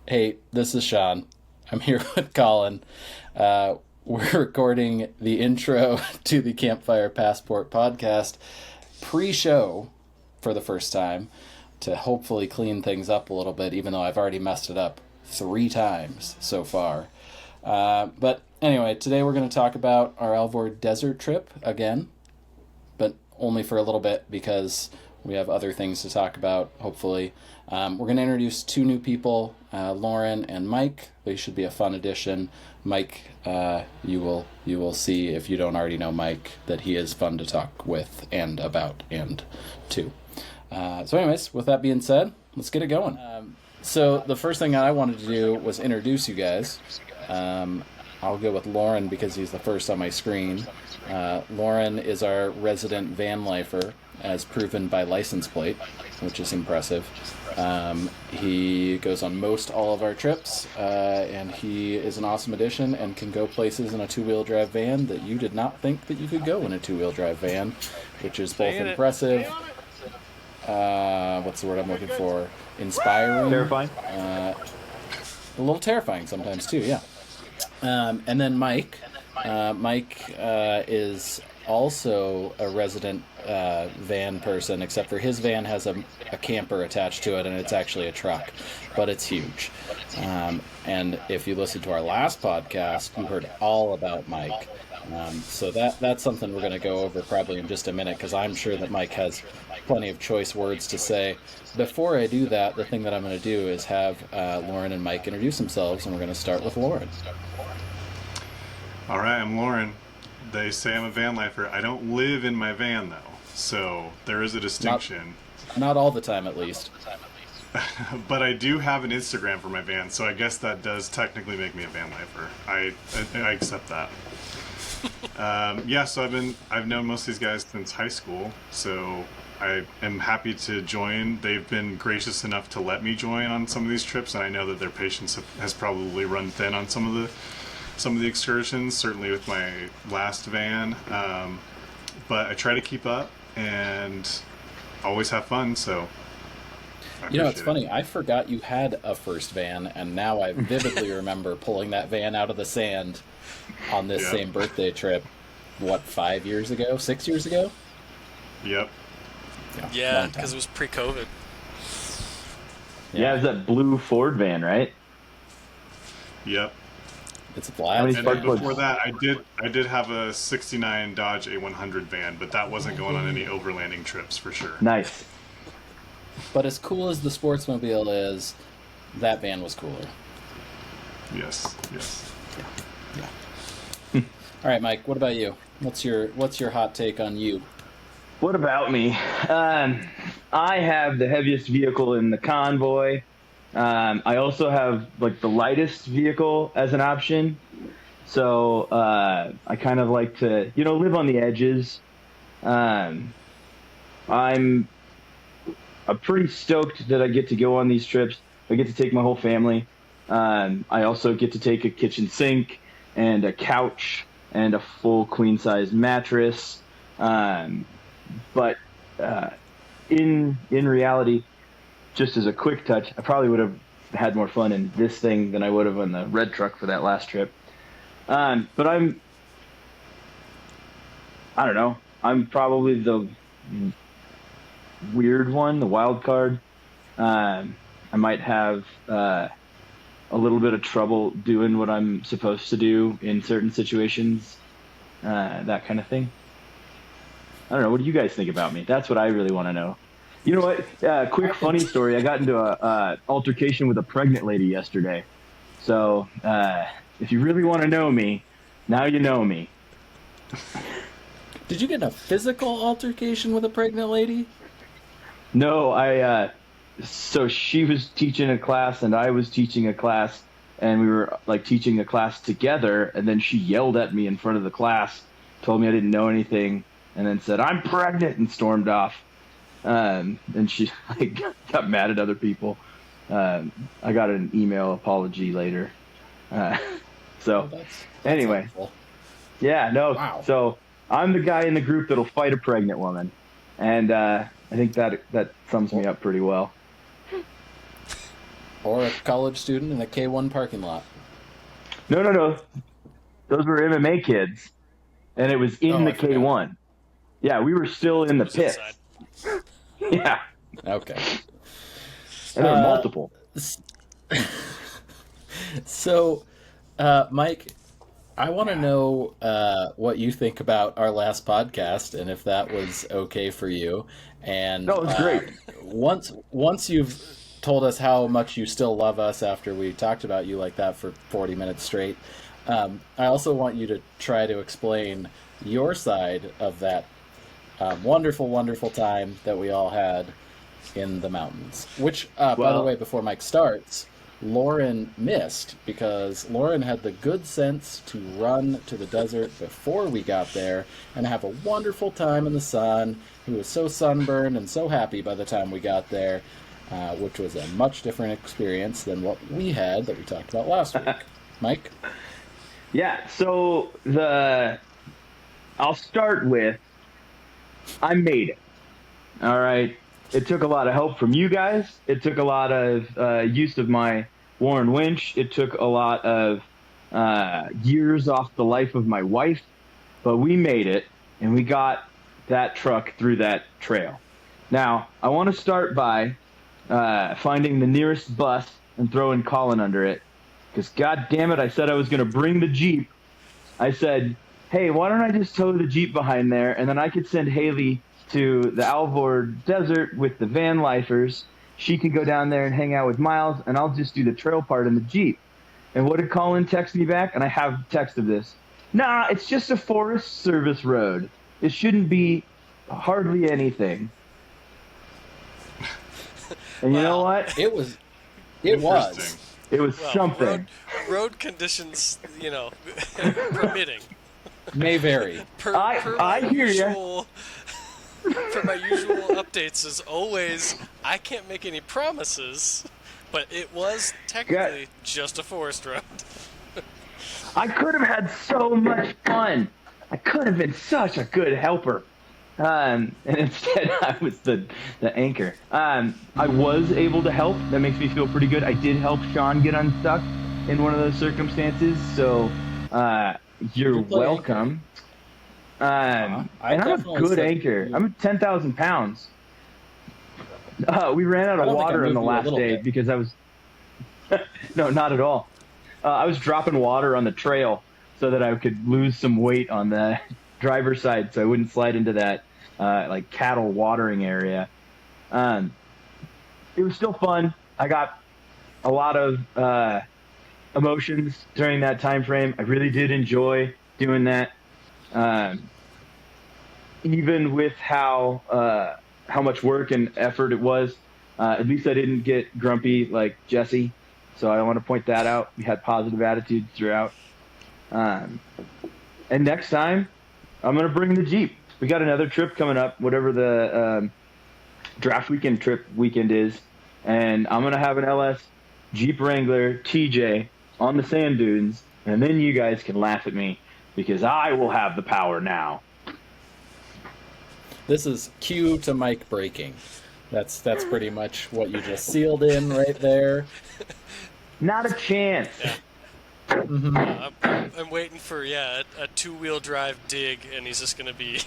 Hey, this is Sean. I'm here with Colin. We're recording the intro to the Campfire Passport podcast pre-show for the first time to hopefully clean things up a little bit, even though I've already messed it up 3 times so far. But anyway, today we're going to talk about our Alvord desert trip again, but only for a little bit because we have other things to talk about, hopefully. We're going to introduce 2 new people, Lauren and Mike. They should be a fun addition. Mike, you will see, if you don't already know Mike, that he is fun to talk with and about and to. So anyways, with that being said, let's get it going. So the first thing I wanted to do was introduce you guys. I'll go with Lauren because he's the first on my screen. Lauren is our resident van lifer, as proven by license plate, which is impressive. He goes on most all of our trips, and he is an awesome addition and can go places in a 2-wheel drive van that you did not think that you could go in a 2-wheel drive van, which is both impressive. What's the word I'm looking for? Inspiring. Terrifying. A little terrifying sometimes too, yeah. And then Mike. Mike is also a resident van person, except for his van has a camper attached to it, and it's actually a truck, but it's huge. And if you listen to our last podcast, you heard all about Mike. So that's something we're going to go over probably in just a minute, because I'm sure that Mike has plenty of choice words to say. Before I do that, the thing that I'm going to do is have Lauren and Mike introduce themselves, and we're going to start with Lauren. All right, I'm Lauren. They say I'm a van lifer. I don't live in my van, though, so there is a distinction. Not all the time, at least. But I do have an Instagram for my van, so I guess that does technically make me a van lifer. I accept that. So I've known most of these guys since high school, so I am happy to join. They've been gracious enough to let me join on some of these trips, and I know that their patience has probably run thin on some of the excursions, certainly with my last van. But I try to keep up and always have fun, so it's funny. I forgot you had a first van, and now I vividly remember pulling that van out of the sand on this same birthday trip, 5 years ago? 6 years ago? Yep. Yeah, because it was pre-COVID. Yeah, it was that blue Ford van, right? Yep. It's a blast. And then before that, I did have a '69 Dodge A100 van, but that wasn't going on any overlanding trips for sure. Nice. But as cool as the Sportsmobile is, that van was cooler. Yes. Yeah. All right, Mike. What about you? What's your hot take on you? What about me? I have the heaviest vehicle in the convoy. I also have the lightest vehicle as an option. So I kind of like to, live on the edges. I'm pretty stoked that I get to go on these trips. I get to take my whole family. I also get to take a kitchen sink and a couch and a full queen size mattress. But in reality, just as a quick touch, I probably would have had more fun in this thing than I would have on the red truck for that last trip. But I don't know. I'm probably the weird one, the wild card. I might have a little bit of trouble doing what I'm supposed to do in certain situations, that kind of thing. I don't know. What do you guys think about me? That's what I really want to know. You know what? Quick funny story. I got into a altercation with a pregnant lady yesterday. So if you really want to know me, now you know me. Did you get in a physical altercation with a pregnant lady? No, so she was teaching a class and I was teaching a class, and we were teaching a class together, and then she yelled at me in front of the class, told me I didn't know anything, and then said, "I'm pregnant," and stormed off. And she got mad at other people. I got an email apology later. Anyway, helpful. Yeah, no. Wow. So I'm the guy in the group that'll fight a pregnant woman, and I think that sums me up pretty well. Or a college student in a K1 parking lot. No. Those were MMA kids, and it was in the I forgot. K1. Yeah, we were still in the pits. Yeah. Okay. And there were multiple. So, Mike, I want to know what you think about our last podcast and if that was okay for you. And No, it was great. Once you've told us how much you still love us after we talked about you like that for 40 minutes straight, I also want you to try to explain your side of that wonderful, wonderful time that we all had in the mountains. Which, by the way, before Mike starts, Lauren missed because Lauren had the good sense to run to the desert before we got there and have a wonderful time in the sun. He was so sunburned and so happy by the time we got there, which was a much different experience than what we had that we talked about last week. Mike? Yeah, so I'll start with, I made it. All right. It took a lot of help from you guys. It took a lot of use of my Warren winch. It took a lot of years off the life of my wife. But we made it, and we got that truck through that trail. Now, I want to start by finding the nearest bus and throwing Colin under it. Because, God damn it, I said I was going to bring the Jeep. I said, hey, why don't I just tow the Jeep behind there, and then I could send Haley to the Alvord Desert with the van lifers. She can go down there and hang out with Miles, and I'll just do the trail part in the Jeep. And what did Colin text me back? And I have text of this. Nah, it's just a Forest Service road. It shouldn't be hardly anything. And you know what? It was Something. Road conditions, permitting. May vary. I hear you. For my usual updates, as always, I can't make any promises, but it was technically just a forest road. I could have had so much fun. I could have been such a good helper. And instead, I was the anchor. I was able to help. That makes me feel pretty good. I did help Sean get unstuck in one of those circumstances. So you're welcome. And I'm a good anchor. I'm 10,000 pounds. We ran out of water on the last day because I was... No, not at all. I was dropping water on the trail so that I could lose some weight on the driver's side so I wouldn't slide into that like cattle watering area. It was still fun. I got a lot of emotions during that time frame. I really did enjoy doing that. Even with how much work and effort it was, at least I didn't get grumpy like Jesse. So I want to point that out. We had positive attitudes throughout. And next time, I'm going to bring the Jeep. We got another trip coming up, whatever the draft weekend is. And I'm going to have an LS Jeep Wrangler TJ on the sand dunes. And then you guys can laugh at me because I will have the power now. This is cue to Mike breaking. That's pretty much what you just sealed in right there. Not a chance. Yeah. Mm-hmm. I'm waiting for a two-wheel drive dig, and he's just gonna be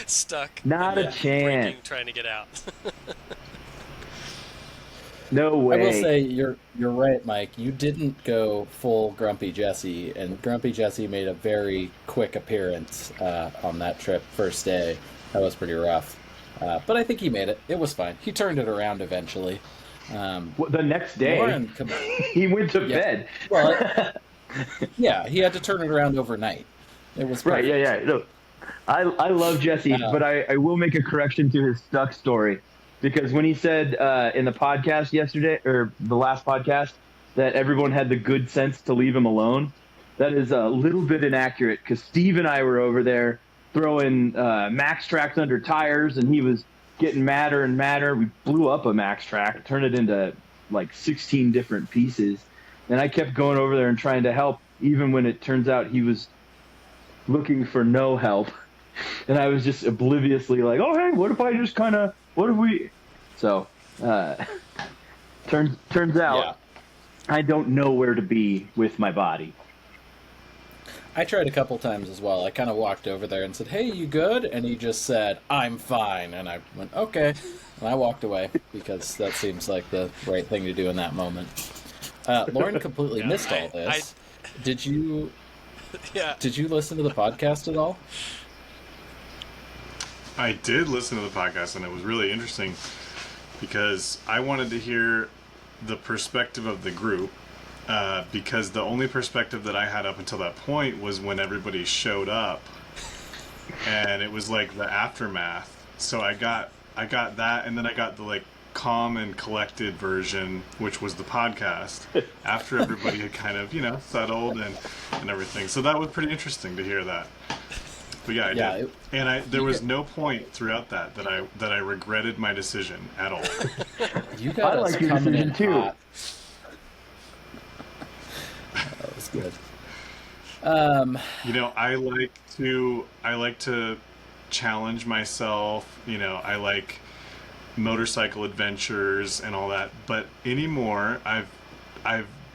stuck. Not a chance. Trying to get out. No way. I will say you're right, Mike. You didn't go full Grumpy Jesse, and Grumpy Jesse made a very quick appearance on that trip first day. That was pretty rough, but I think he made it. It was fine. He turned it around eventually. The next day, he went to bed. Well, yeah, he had to turn it around overnight. It was perfect. Right. Yeah. No, I love Jesse, but I will make a correction to his stuck story. Because when he said in the podcast yesterday, or the last podcast, that everyone had the good sense to leave him alone, that is a little bit inaccurate. Because Steve and I were over there throwing Max Tracks under tires, and he was getting madder and madder. We blew up a Max Track, turned it into like 16 different pieces. And I kept going over there and trying to help, even when it turns out he was looking for no help. And I was just obliviously like, oh, hey, what if I just kind of... What if we... So, Turns out, Yeah. I don't know where to be with my body. I tried a couple times as well. I kind of walked over there and said, "Hey, you good?" And he just said, "I'm fine." And I went, "Okay." And I walked away because that seems like the right thing to do in that moment. Lauren completely missed all this. Did you listen to the podcast at all? I did listen to the podcast, and it was really interesting because I wanted to hear the perspective of the group. Because the only perspective that I had up until that point was when everybody showed up, and it was like the aftermath. So I got that, and then I got the like calm and collected version, which was the podcast after everybody had kind of settled and everything. So that was pretty interesting to hear that. But yeah, I did, and there was no point throughout that I regretted my decision at all. You got us coming in hot. That was good. I like to challenge myself. I like motorcycle adventures and all that. But anymore, I've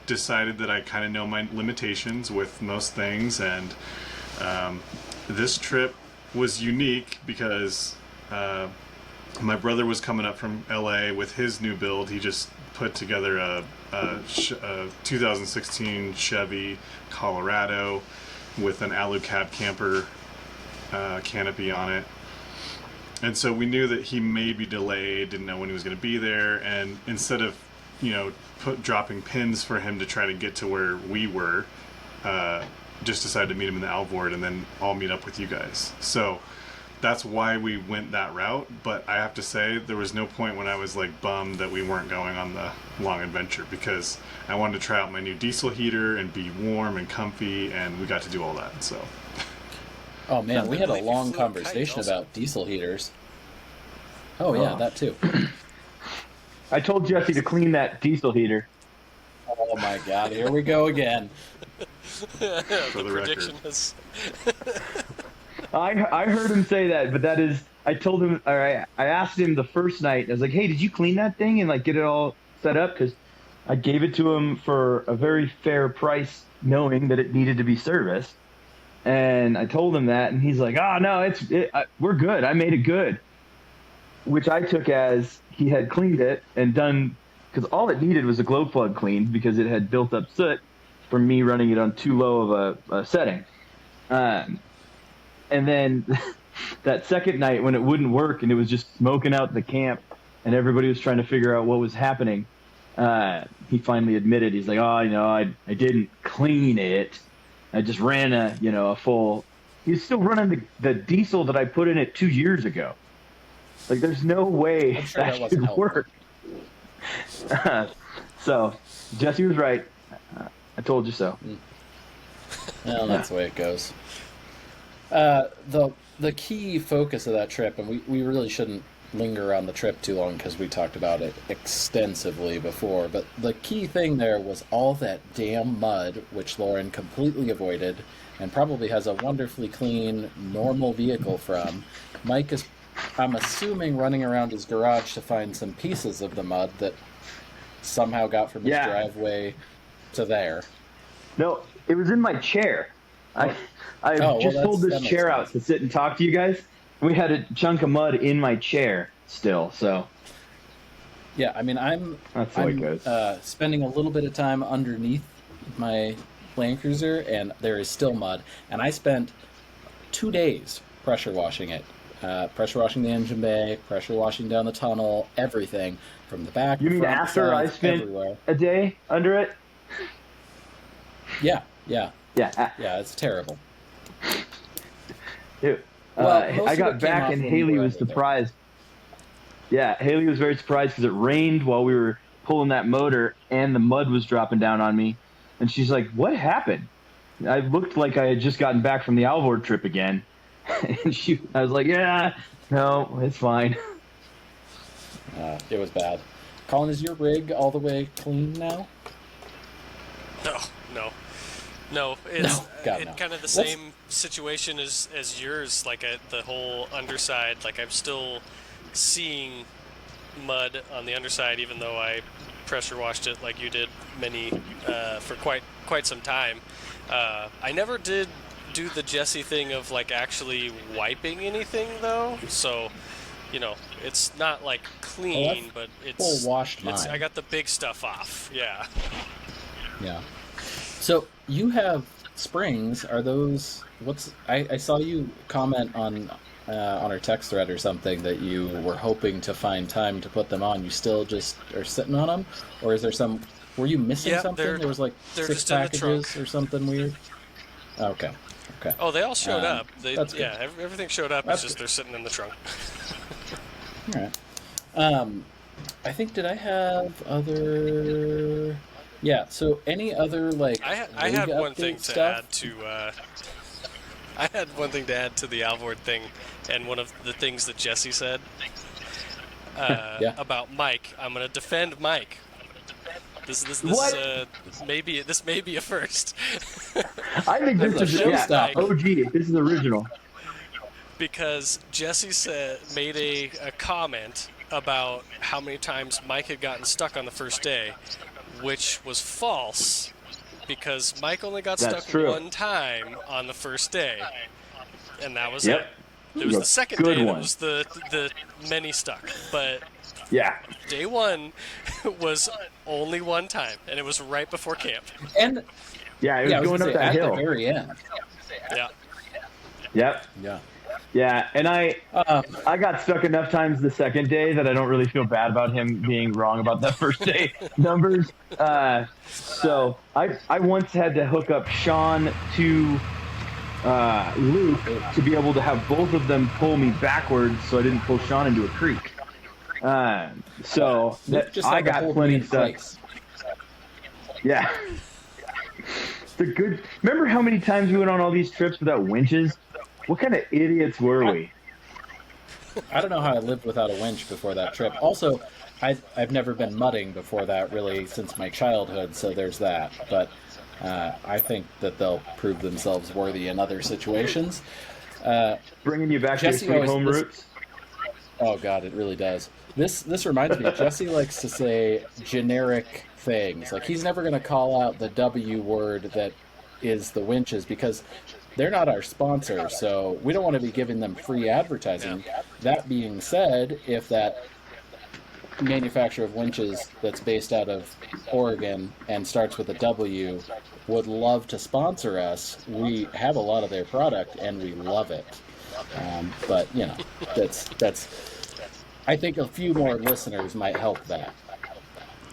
decided that I kind of know my limitations with most things, and this trip was unique because my brother was coming up from LA with his new build. He just put together a 2016 Chevy Colorado with an alu cab camper canopy on it. And so we knew that he may be delayed, didn't know when he was going to be there, and instead of dropping pins for him to try to get to where we were, just decided to meet him in the Alvord and then I'll meet up with you guys. So that's why we went that route. But I have to say, there was no point when I was like bummed that we weren't going on the long adventure, because I wanted to try out my new diesel heater and be warm and comfy, and we got to do all that. So oh man, we had a long conversation about diesel heaters. Oh yeah, that too. I told Jesse to clean that diesel heater. Oh my god, here we go again. For the record. I heard him say that, but that is, I told him, all right, I asked him the first night, I was like, hey, did you clean that thing and like get it all set up? Because I gave it to him for a very fair price, knowing that it needed to be serviced. And I told him that, and he's like, oh no, we're good. I made it good. Which I took as he had cleaned it and done, because all it needed was a glow plug cleaned because it had built up soot from me running it on too low of a setting. And then that second night when it wouldn't work and it was just smoking out the camp and everybody was trying to figure out what was happening, he finally admitted, he's like, oh, I didn't clean it. I just ran a full... He's still running the diesel that I put in it 2 years ago. Like, there's no way that should work. So, Jesse was right. I told you so. Well, that's the way it goes. The key focus of that trip, and we really shouldn't linger on the trip too long because we talked about it extensively before, but the key thing there was all that damn mud, which Lauren completely avoided and probably has a wonderfully clean, normal vehicle from. Mike is, I'm assuming, running around his garage to find some pieces of the mud that somehow got from his driveway to there. No, it was in my chair. I just pulled this chair out to sit and talk to you guys. We had a chunk of mud in my chair still, so. Yeah, I mean, I'm spending a little bit of time underneath my Land Cruiser, and there is still mud. And I spent 2 days pressure washing it. Pressure washing the engine bay, pressure washing down the tunnel, everything from the back. You mean front, after side, I spent everywhere. a day under it? Yeah. Yeah. Yeah, it's terrible. Dude, Well, I got back and Haley was surprised. Yeah, Haley was very surprised because it rained while we were pulling that motor and the mud was dropping down on me. And she's like, what happened? I looked like I had just gotten back from the Alvord trip again. And I was like, yeah, no, it's fine. It was bad. Colin, is your rig all the way clean now? No, it's no. kind of the same situation as yours. Like the whole underside, like I'm still seeing mud on the underside, even though I pressure washed it like you did for quite some time. I never did do the Jesse thing of like actually wiping anything though, so it's not like clean, but it's full washed mine. I got the big stuff off. Yeah. Yeah. So you have springs. Are those I saw you comment on our text thread or something that you were hoping to find time to put them on. You still just are sitting on them, or is there were you missing something? There was like 6 packages or something weird. Okay. Oh, they all showed up. That's good. Everything showed up. It's just they're sitting in the trunk. All right. I think, did I have other? Yeah. So any other like? I had one thing to stuff? add to. I had one thing to add to the Alvord thing, and one of the things that Jesse said about Mike. I'm going to defend Mike. This may be a first. I think this is OG. This is original. Because Jesse made a comment about how many times Mike had gotten stuck on the first day, which was false, because Mike only got stuck one time on the first day, and that was it. It was the second day that was the many stuck, but day one was only one time, and it was right before camp. And it was going up that hill at the very end. Yeah. Yep. Yeah, and I got stuck enough times the second day that I don't really feel bad about him being wrong about that first day numbers. So I once had to hook up Sean to Luke to be able to have both of them pull me backwards so I didn't pull Sean into a creek. So I got plenty stuck. Yeah. Remember how many times we went on all these trips without winches? What kind of idiots were we? I don't know how I lived without a winch before that trip. Also, I've never been mudding before that, really, since my childhood, so there's that. But I think that they'll prove themselves worthy in other situations. Bringing you back to your sweet home roots? Oh, God, it really does. This reminds me, Jesse likes to say generic things. Like, he's never going to call out the W word that is the winches, because they're not our sponsor, so we don't want to be giving them free advertising. Yeah. That being said, if that manufacturer of winches that's based out of Oregon and starts with a W would love to sponsor us, we have a lot of their product and we love it. But that's. I think a few more listeners might help that.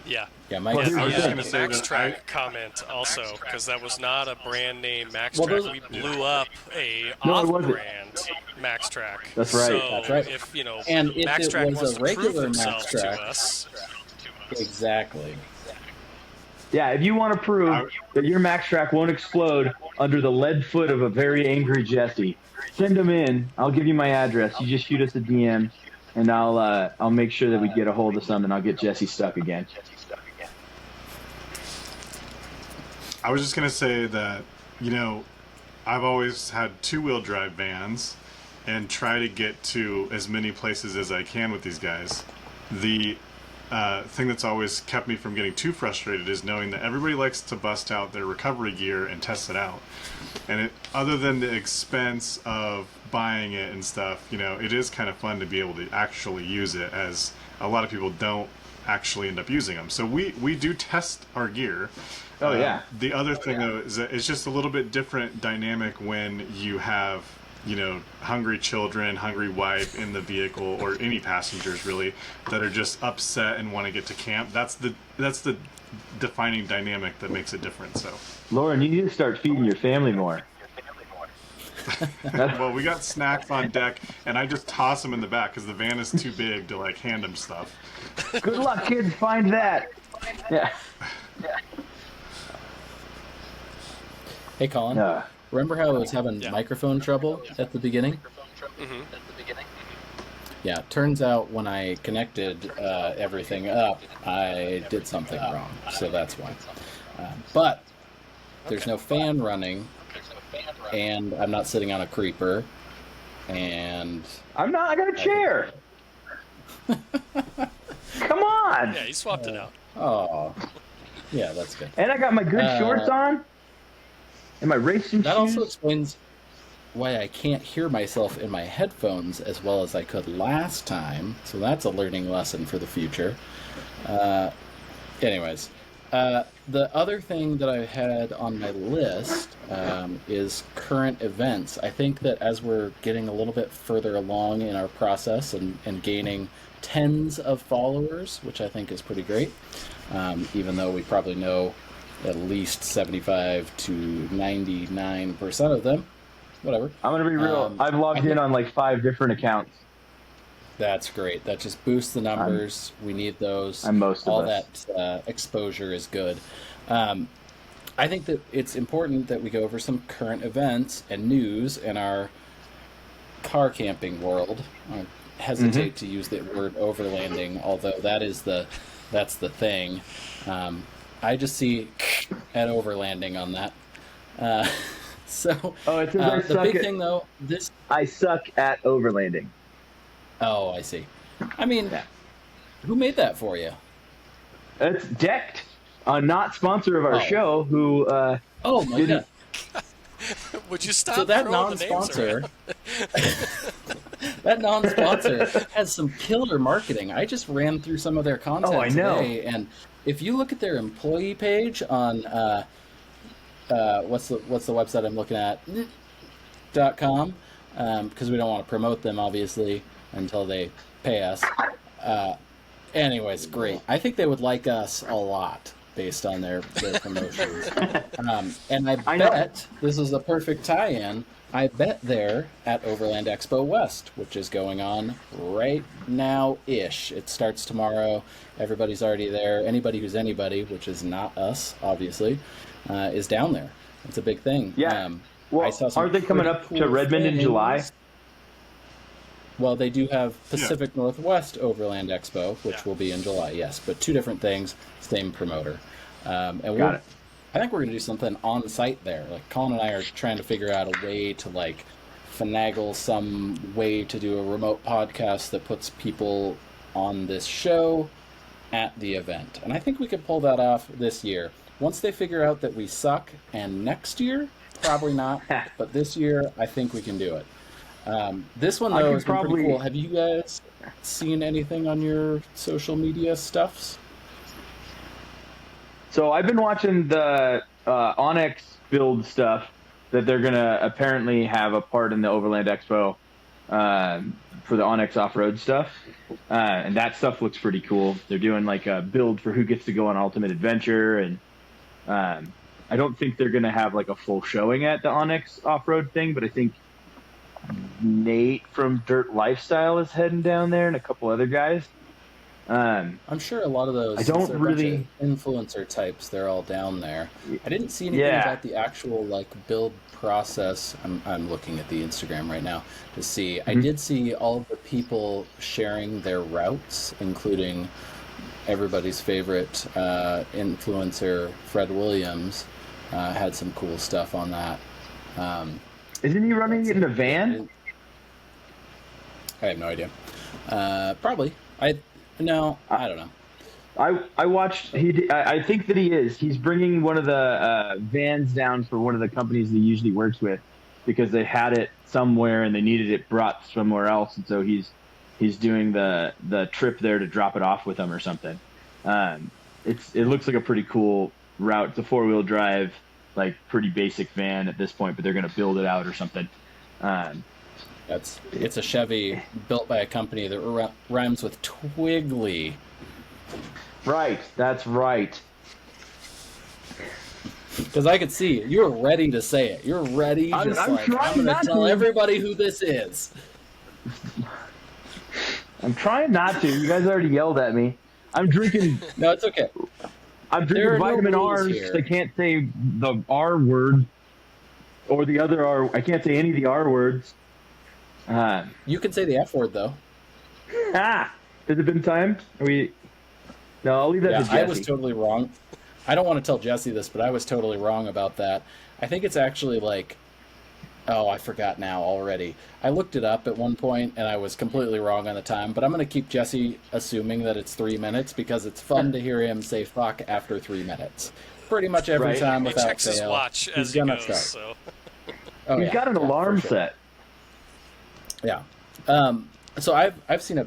Yeah. Yeah, Mike. I was just going to say MaxTrack comment also, because that was not a brand name MaxTrack. We blew up a off-brand MaxTrack. That's right. So that's right. If and if MaxTrack it was a regular MaxTrack, to us, exactly. Yeah, if you want to prove that your MaxTrack won't explode under the lead foot of a very angry Jesse, send them in. I'll give you my address. You just shoot us a DM, and I'll make sure that we get a hold of some, and I'll get Jesse stuck again. I was just going to say that, I've always had 2-wheel drive vans and try to get to as many places as I can with these guys. The thing that's always kept me from getting too frustrated is knowing that everybody likes to bust out their recovery gear and test it out. And other than the expense of buying it and stuff, it is kind of fun to be able to actually use it, as a lot of people don't actually end up using them. So we do test our gear. Oh, yeah. The other thing, though, is that it's just a little bit different dynamic when you have, hungry children, hungry wife in the vehicle, or any passengers, really, that are just upset and want to get to camp. That's the defining dynamic that makes it different. So, Lauren, you need to start feeding your family more. Well, we got snacks on deck, and I just toss them in the back because the van is too big to, hand them stuff. Good luck, kids. Find that. Yeah. Hey, Colin. Remember how I was having microphone trouble at the beginning? Mm-hmm. Yeah, turns out when I connected everything up, I did something wrong, so that's why. But there's no fan running, and I'm not sitting on a creeper, and... I'm not. I got a chair. Come on. Yeah, he swapped it out. Oh, yeah, that's good. And I got my good shorts on and my racing That shoes. also explains why I can't hear myself in my headphones as well as I could last time. So that's a learning lesson for the future. Anyways, the other thing that I had on my list is current events. I think that as we're getting a little bit further along in our process and gaining tens of followers, which I think is pretty great, even though we probably know at least 75 to 99% of them. Whatever. I'm going to be real. I've logged in on like 5 different accounts. That's great. That just boosts the numbers. We need those. I'm most of All us. that exposure is good. I think that it's important that we go over some current events and news in our car camping world. I hesitate to use the word overlanding, although that's the thing. I just see at overlanding on that. So Oh, it says the big thing though, I suck at overlanding. Oh, I see. I mean, who made that for you? It's Decked, a not sponsor of our Oh. show, who Oh my didn't. god! Would you stop So that throwing the names non-sponsor, around? that non-sponsor has some killer marketing. I just ran through some of their content Oh, I know. today, and if you look at their employee page on what's the website I'm looking at .com, because we don't want to promote them obviously until they pay us. Anyways, great. I think they would like us a lot based on their promotions. And I bet this is a perfect tie-in. I bet they're at Overland Expo West, which is going on right now-ish. It starts tomorrow. Everybody's already there. Anybody who's anybody, which is not us, obviously, is down there. It's a big thing. Yeah. I Well, saw some aren't they coming pretty up cool to Redmond in things. July? Well, they do have Pacific Northwest Overland Expo, which will be in July, yes, but 2 different things, same promoter. And Got it. I think we're going to do something on site there. Like Colin and I are trying to figure out a way to like finagle some way to do a remote podcast that puts people on this show at the event. And I think we could pull that off this year. Once they figure out that we suck, and next year, probably not, but this year, I think we can do it. This one, though, is pretty cool. Have you guys seen anything on your social media stuffs? So I've been watching the Onyx build stuff that they're going to apparently have a part in the Overland Expo for the Onyx off-road stuff. And that stuff looks pretty cool. They're doing like a build for who gets to go on Ultimate Adventure. And I don't think they're going to have like a full showing at the Onyx off-road thing, but I think Nate from Dirt Lifestyle is heading down there and a couple other guys. I'm sure a lot of those I don't they're a really bunch of influencer types. They're all down there. I didn't see anything about the actual like build process. I'm looking at the Instagram right now to see. I did see all of the people sharing their routes, including everybody's favorite influencer Fred Williams had some cool stuff on that. Isn't he running it in a van? I have no idea. Probably. I don't know. I watched. I think that he is. He's bringing one of the vans down for one of the companies he usually works with because they had it somewhere and they needed it brought somewhere else, and so he's doing the trip there to drop it off with them or something. It looks like a pretty cool route. It's a 4-wheel drive, like pretty basic van at this point, but they're going to build it out or something. It's a Chevy built by a company that rhymes with Twiggly. Right, that's right. Because I could see you were ready to say it. You're ready. I'm I'm trying going to not tell to. everybody who this is. I'm trying not to. You guys already yelled at me. I'm drinking. No, it's okay. I'm There are drinking no vitamin rules R's. here. I can't say the R word or the other R. I can't say any of the R words. You can say the F word, though. Has it been time? Are we? No, I'll leave that Yeah, to Jesse. I was totally wrong. I don't want to tell Jesse this, but I was totally wrong about that. I think it's actually like Oh, I forgot now already. I looked it up at one point and I was completely wrong on the time, but I'm going to keep Jesse assuming that it's 3 minutes because it's fun to hear him say fuck after 3 minutes. Pretty much every Right. time He without checks his fail. watch He's as he gonna goes. start. So Oh, He's yeah, got an yeah, alarm for sure. set. Yeah. So I've seen a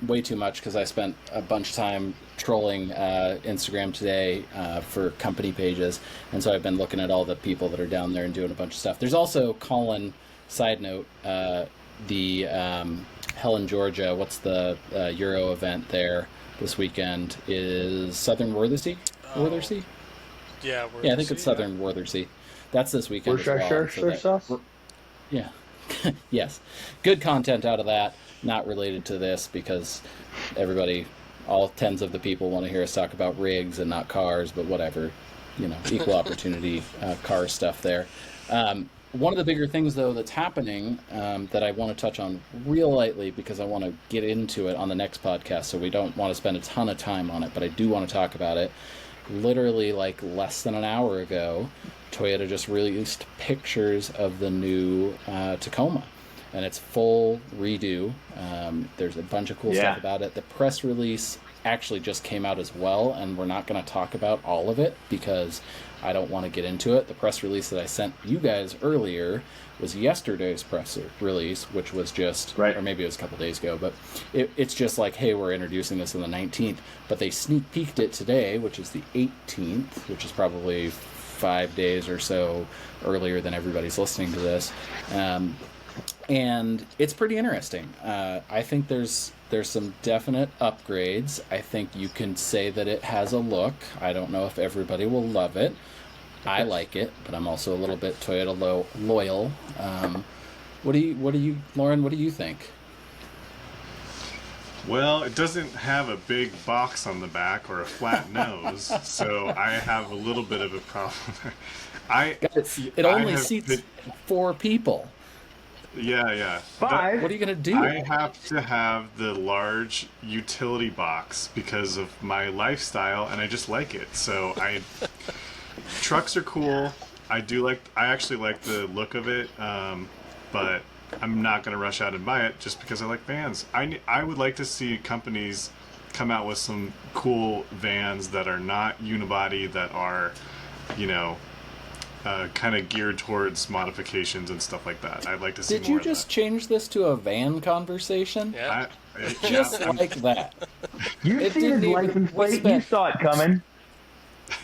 way too much because I spent a bunch of time trolling Instagram today for company pages, and so I've been looking at all the people that are down there and doing a bunch of stuff. There's also Colin. Side note: the Helen, Georgia. What's the Euro event there this weekend? Is Southern Worthersea? Worthersea? yeah, Yeah, I think it's Southern Worthersea. That's this weekend as well. and so that- sauce. yeah. Yes. Good content out of that. Not related to this because everybody, all tens of the people want to hear us talk about rigs and not cars, but whatever. Equal opportunity car stuff there. One of the bigger things, though, that's happening that I want to touch on real lightly because I want to get into it on the next podcast, so we don't want to spend a ton of time on it, but I do want to talk about it. Literally, like less than an hour ago, Toyota just released pictures of the new Tacoma, and it's full redo. There's a bunch of cool stuff about it. The press release actually just came out as well, and we're not going to talk about all of it because I don't want to get into it. The press release that I sent you guys earlier was yesterday's press release, which was just, Right. or maybe it was a couple days ago, but it's just like, hey, we're introducing this on the 19th, but they sneak peeked it today, which is the 18th, which is probably 5 days or so earlier than everybody's listening to this. And it's pretty interesting. I think there's some definite upgrades. I think you can say that it has a look. I don't know if everybody will love it. I like it, but I'm also a little bit Toyota loyal. What do you, Lauren? What do you think? Well, it doesn't have a big box on the back or a flat nose, so I have a little bit of a problem. It only have seats been- 4 people. Yeah. Five. What are you gonna do? I have to have the large utility box because of my lifestyle, and I just like it. So trucks are cool. I actually like the look of it, but I'm not going to rush out and buy it just because I like vans. I would like to see companies come out with some cool vans that are not unibody, that are, kind of geared towards modifications and stuff like that. I'd like to see Did more you of just that. change this to a van conversation? yeah. Just I'm- like that. You've It seen his didn't even- license we plate. You spent- saw it coming.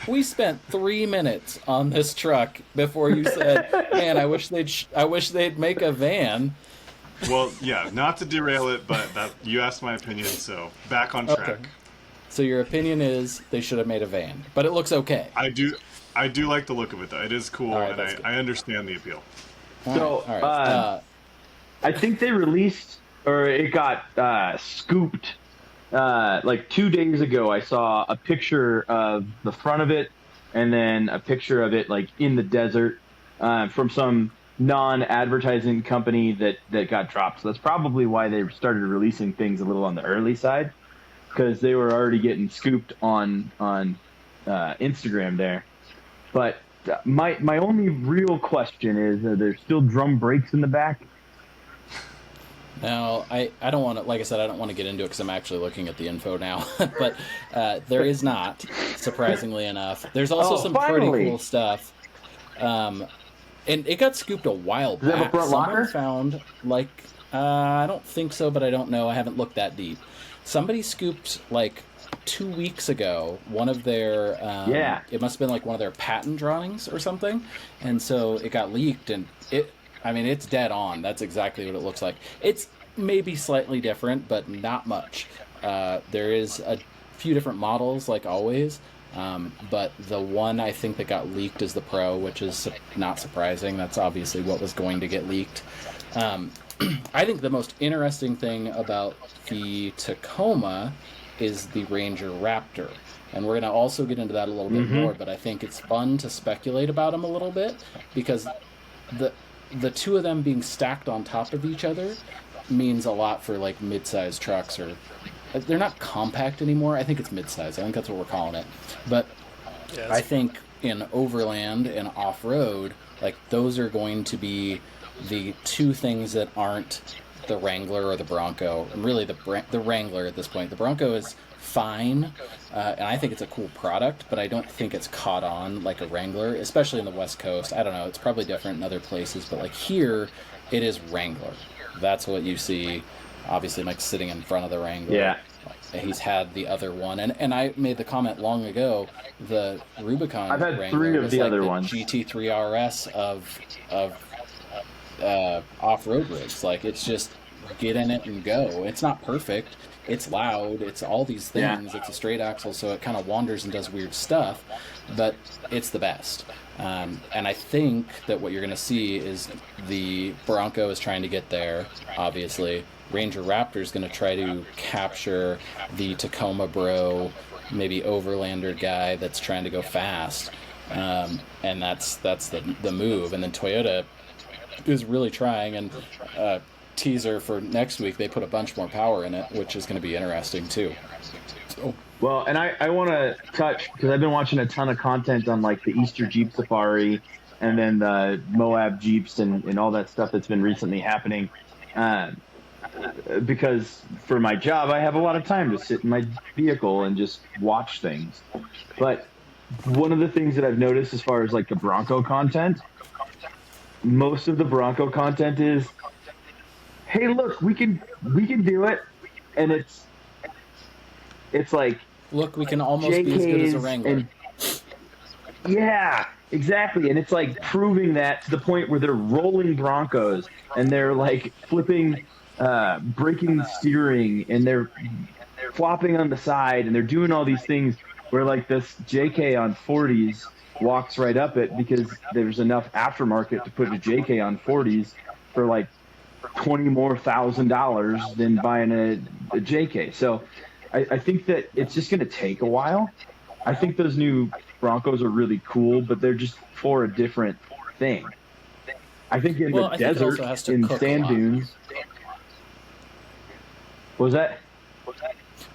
We spent 3 minutes on this truck before you said, "Man, I wish they'd make a van." Well, yeah, not to derail it, but you asked my opinion, so back on track. Okay. So your opinion is they should have made a van, but it looks okay. I do like the look of it though. It is cool, All right, and that's good. I understand the appeal. So, all right. I think they released, or it got scooped like 2 days ago. I saw a picture of the front of it, and then a picture of it like in the desert from some non-advertising company that got dropped. So that's probably why they started releasing things a little on the early side, because they were already getting scooped on Instagram there. But my only real question is, are there still drum brakes in the back? Now, I don't want to, like I said, I don't want to get into it because I'm actually looking at the info now. But there is not, surprisingly enough. There's also some finally. pretty cool stuff. And it got scooped a while back. Does it have a front Someone locker? found, I don't think so, but I don't know. I haven't looked that deep. Somebody scooped, 2 weeks ago, one of their, it must have been one of their patent drawings or something. And so it got leaked, and it's dead on. That's exactly what it looks like. It's maybe slightly different, but not much. There is a few different models, like always, but the one I think that got leaked is the Pro, which is not surprising. That's obviously what was going to get leaked. I think the most interesting thing about the Tacoma is the Ranger Raptor. And we're going to also get into that a little bit more, but I think it's fun to speculate about them a little bit, because the two of them being stacked on top of each other means a lot for mid-sized trucks, or they're not compact anymore. I think it's mid-size. I think that's what we're calling it. But Yeah, I think in overland and off-road, like those are going to be the two things that aren't the Wrangler or the Bronco. And really the Wrangler at this point. The Bronco is fine, and I think it's a cool product, but I don't think it's caught on like a Wrangler, especially in the West Coast. I don't know, it's probably different in other places, but like here, it is Wrangler. That's what you see. Obviously, Mike's sitting in front of the Wrangler. Yeah. He's had the other one, and I made the comment long ago. The Rubicon. I've had Wrangler 3 of was the like other the ones. GT3 RS of off-road rigs. Like it's just get in it and go. It's not perfect. It's loud. It's all these things. Yeah. It's a straight axle, so it kind of wanders and does weird stuff, but it's the best. And I think that what you're going to see is the Bronco is trying to get there, obviously. Ranger Raptor is going to try to capture the Tacoma bro, maybe overlander guy that's trying to go fast, and that's the move. And then Toyota is really trying, and teaser for next week, they put a bunch more power in it, which is going to be interesting too. So. Well, and I want to touch, because I've been watching a ton of content on like the Easter Jeep Safari and then the Moab Jeeps and all that stuff that's been recently happening. Because for my job, I have a lot of time to sit in my vehicle and just watch things. But one of the things that I've noticed as far as like the Bronco content, most of the Bronco content is, hey, look, we can do it. And it's like, look, we can almost be as good as a Wrangler. Yeah, exactly. And it's like proving that to the point where they're rolling Broncos and they're like flipping, breaking the steering, and they're flopping on the side, and they're doing all these things where like this JK on 40s walks right up it, because there's enough aftermarket to put a JK on 40s for like $20,000 more than buying a JK. So I think that it's just going to take a while. I think those new Broncos are really cool, but they're just for a different thing. I think in the desert, in sand dunes. What was that?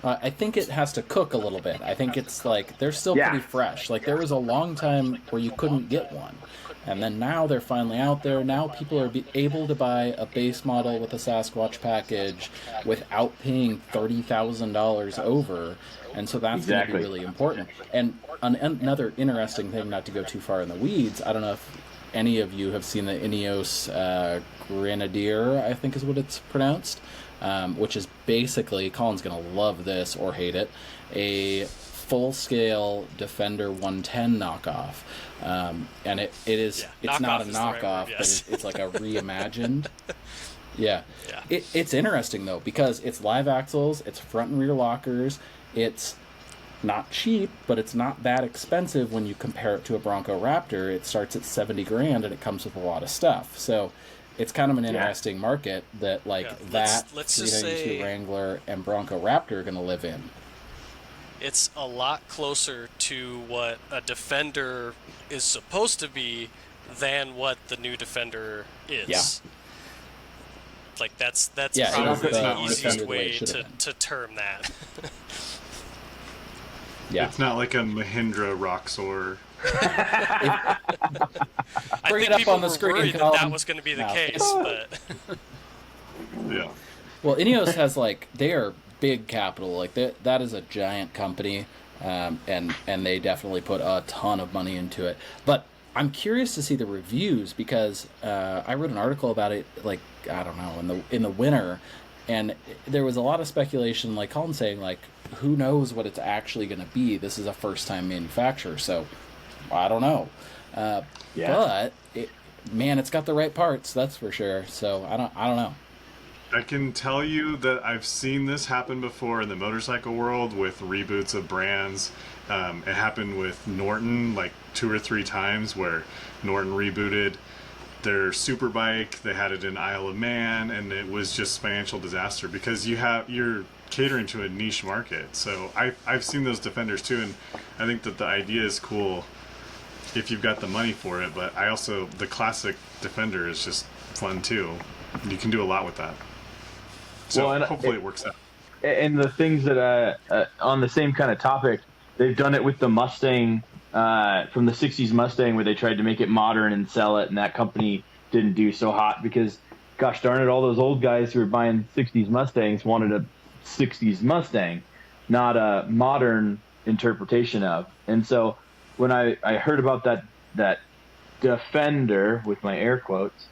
I think it has to cook a little bit. I think it's like they're still pretty fresh. Like there was a long time where you couldn't get one, and then now they're finally out there. Now people are able to buy a base model with a Sasquatch package without paying $30,000 over, and so that's going to be really important. And another interesting thing, not to go too far in the weeds, I don't know if any of you have seen the Ineos Grenadier, I think is what it's pronounced. Which is basically, Colin's going to love this or hate it, a full-scale Defender 110 knockoff. And it's not a knockoff, but it's like a reimagined. It's interesting, though, because it's live axles, it's front and rear lockers, it's not cheap, but it's not that expensive when you compare it to a Bronco Raptor. It starts at $70,000 and it comes with a lot of stuff. So it's kind of an interesting market that let's 392 Wrangler and Bronco Raptor are going to live in. It's a lot closer to what a Defender is supposed to be than what the new Defender is. Yeah. Like that's probably the easiest way to term that. Yeah. It's not like a Mahindra Roxor. Bring it up on the screen. That was going to be the case, but yeah. Well, Ineos has they are big capital. Like that is a giant company, and they definitely put a ton of money into it. But I'm curious to see the reviews because I wrote an article about it. I don't know, in the winter, and there was a lot of speculation. Like Colin saying, who knows what it's actually going to be? This is a first-time manufacturer, so I don't know. But it's got the right parts, that's for sure. So I don't know. I can tell you that I've seen this happen before in the motorcycle world with reboots of brands. It happened with Norton 2 or 3 times where Norton rebooted their superbike. They had it in Isle of Man, and it was just financial disaster because you're catering to a niche market. So I've seen those Defenders too, and I think that the idea is cool if you've got the money for it. But the classic Defender is just fun too. You can do a lot with that. So hopefully it works out. And the things that on the same kind of topic, they've done it with the Mustang from the 60s Mustang where they tried to make it modern and sell it, and that company didn't do so hot because, gosh darn it, all those old guys who were buying 60s Mustangs wanted a 60s Mustang, not a modern interpretation of. And so when I heard about that Defender, with my air quotes,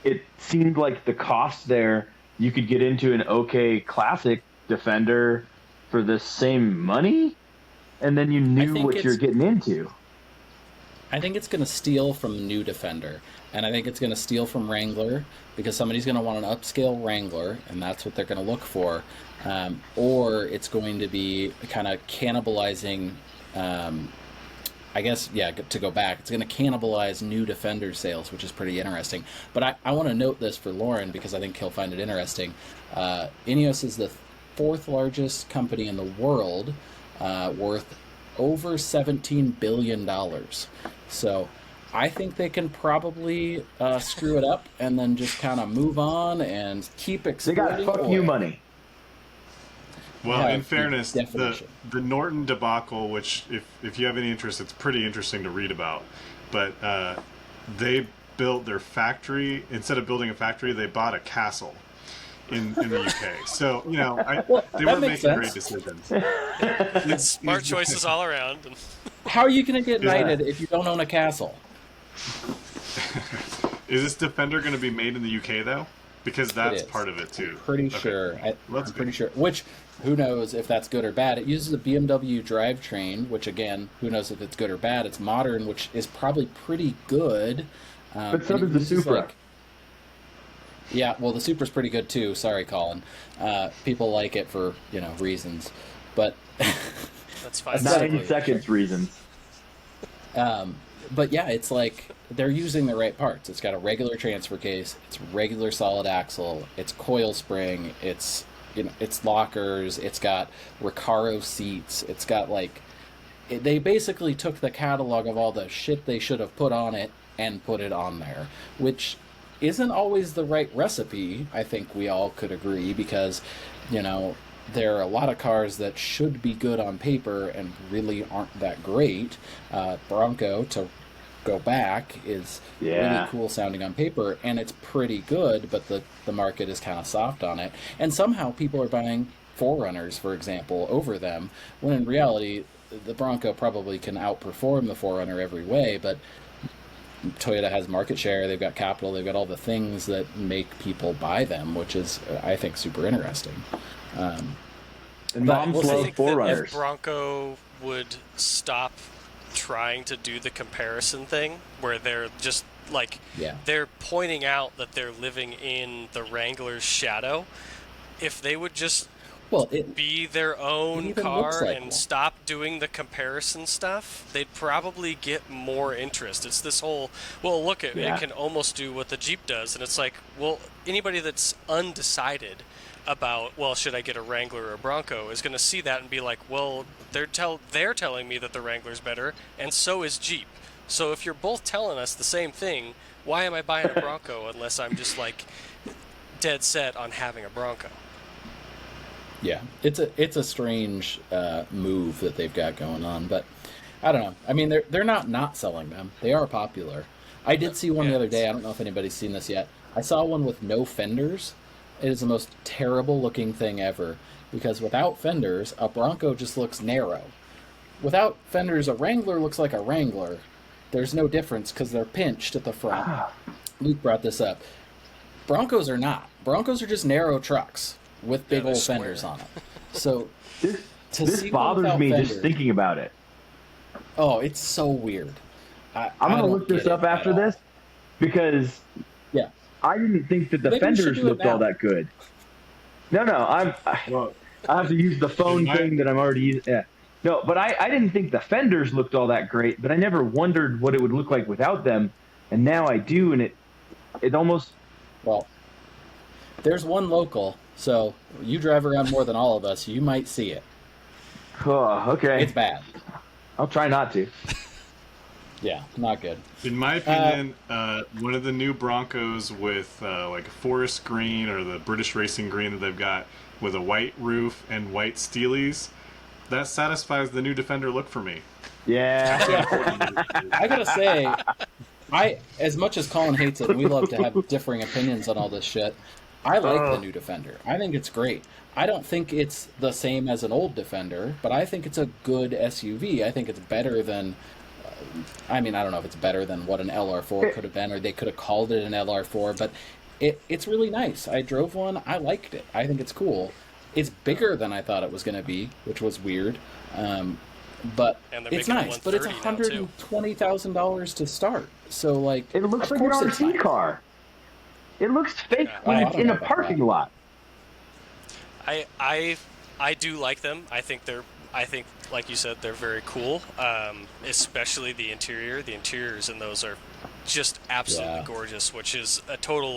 it seemed like the cost there, you could get into an okay classic Defender for the same money, and then you knew what you're getting into. I think it's going to steal from the new Defender, and I think it's going to steal from Wrangler, because somebody's going to want an upscale Wrangler, and that's what they're going to look for. Or it's going to be kind of cannibalizing, I guess, yeah, to go back, it's going to cannibalize new Defender sales, which is pretty interesting. But I want to note this for Lauren, because I think he'll find it interesting. Ineos is the fourth largest company in the world, worth over $17 billion. So I think they can probably screw it up and then just kind of move on and keep exploiting. They got fuck you money. Well, Yeah, in fairness, the definition. Norton debacle, which if you have any interest, it's pretty interesting to read about. But they built their factory, instead of building a factory, they bought a castle in the UK. So, you know, they were making sense. great decisions. Smart choices all around. How are you going to get knighted if you don't own a castle? Is this Defender going to be made in the UK, though? Because that's part of it, too. Pretty sure. I'm pretty sure. Which, who knows if that's good or bad. It uses a BMW drivetrain, which, again, who knows if it's good or bad. It's modern, which is probably pretty good. But so does the Supra. Yeah, well, the Supra's pretty good, too. Sorry, Colin. People like it for, reasons. But... That's fine. 90 seconds reasons. But yeah, it's like they're using the right parts. It's got a regular transfer case, it's regular solid axle, it's coil spring, it's lockers, it's got Recaro seats, it's got they basically took the catalog of all the shit they should have put on it and put it on there, which isn't always the right recipe. I think we all could agree, because there are a lot of cars that should be good on paper and really aren't that great. Bronco, to go back, is really cool sounding on paper, and it's pretty good, but the market is kind of soft on it. And somehow people are buying 4Runners, for example, over them, when in reality, the Bronco probably can outperform the 4Runner every way, but Toyota has market share, they've got capital, they've got all the things that make people buy them, which is, I think, super interesting. And moms love 4Runners. If Bronco would stop trying to do the comparison thing, where they're just they're pointing out that they're living in the Wrangler's shadow, if they would just be their own car and stop doing the comparison stuff, they'd probably get more interest. It's this whole, it can almost do what the Jeep does, and it's like, well, anybody that's undecided about, should I get a Wrangler or a Bronco, is going to see that and be like, well, they're telling me that the Wrangler's better, and so is Jeep. So if you're both telling us the same thing, why am I buying a Bronco unless I'm just dead set on having a Bronco? Yeah, it's a strange move that they've got going on, but I don't know. I mean, they're not selling them. They are popular. I did see one the other day. I don't know if anybody's seen this yet. I saw one with no fenders. It is the most terrible looking thing ever, because without fenders, a Bronco just looks narrow. Without fenders, a Wrangler looks like a Wrangler. There's no difference because they're pinched at the front. Luke brought this up. Broncos are not. Broncos are just narrow trucks with big old fenders on them. So this bothers me just thinking about it. Oh, it's so weird. I'm going to look this up after this, because I didn't think that the fenders looked all that good. No, I have to use the phone thing that I'm already using. Yeah. No, but I didn't think the fenders looked all that great, but I never wondered what it would look like without them, and now I do, and it almost... Well, there's one local, so you drive around more than all of us, you might see it. Oh, okay. It's bad. I'll try not to. Yeah, not good. In my opinion, one of the new Broncos with like a forest green or the British racing green that they've got with a white roof and white steelies, that satisfies the new Defender look for me. Yeah. I gotta say, as much as Colin hates it, and we love to have differing opinions on all this shit, I like the new Defender. I think it's great. I don't think it's the same as an old Defender, but I think it's a good SUV. I think it's better than... I mean, I don't know if it's better than what an LR4 could have been, or they could have called it an LR4, but it's really nice. I drove one. I liked it. I think it's cool. It's bigger than I thought it was going to be, which was weird. But it's nice. But it's $120,000 to start. So, like, it looks like an RC car. It looks fake when it's in a parking lot. I do like them. I think, like you said, they're very cool. Especially the interior. The interiors in those are just absolutely gorgeous, which is a total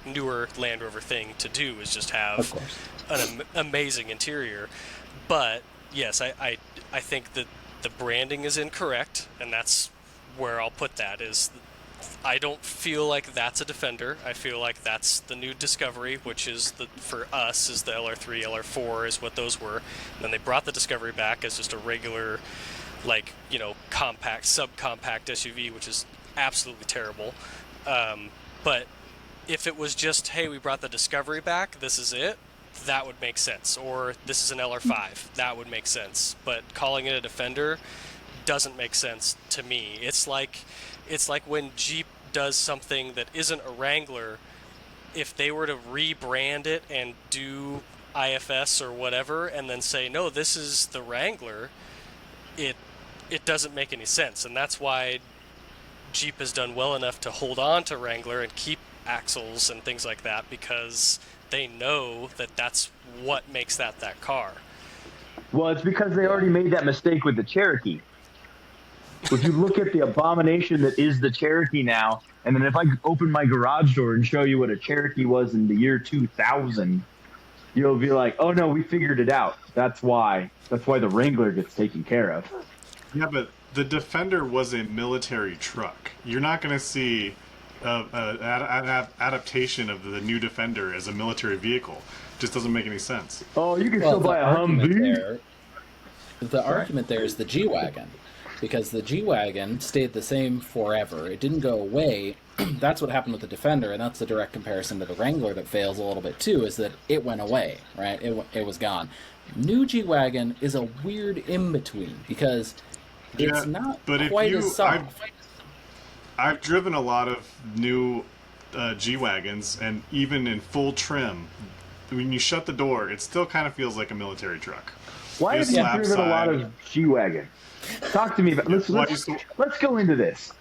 newer Land Rover thing to do, is just have an amazing interior. But yes, I think that the branding is incorrect, and that's where I'll put that. Is I don't feel like that's a Defender. I feel like that's the new Discovery, which is for us is the LR3, LR4 is what those were. And then they brought the Discovery back as just a regular, like, compact, subcompact SUV, which is absolutely terrible. But if it was just, hey, we brought the Discovery back, this is it, that would make sense. Or this is an LR5, that would make sense. But calling it a Defender doesn't make sense to me. It's like when Jeep does something that isn't a Wrangler, if they were to rebrand it and do IFS or whatever and then say, no, this is the Wrangler, it doesn't make any sense. And that's why Jeep has done well enough to hold on to Wrangler and keep axles and things like that, because they know that that's what makes that car. Well, it's because they already made that mistake with the Cherokee. If you look at the abomination that is the Cherokee now, and then if I open my garage door and show you what a Cherokee was in the year 2000, you'll be like, oh no, we figured it out. That's why the Wrangler gets taken care of. Yeah, but the Defender was a military truck. You're not going to see an adaptation of the new Defender as a military vehicle. It just doesn't make any sense. Oh, you can still buy a Humvee. The argument there is the G-Wagon. Because the G-Wagon stayed the same forever. It didn't go away. That's what happened with the Defender, and that's the direct comparison to the Wrangler that fails a little bit too, is that it went away, right? It was gone. New G-Wagon is a weird in-between, because it's not quite as soft. I've driven a lot of new G-Wagons, and even in full trim, when you shut the door, it still kind of feels like a military truck. Why have you driven a lot of G-Wagons? Talk to me about let's go into this.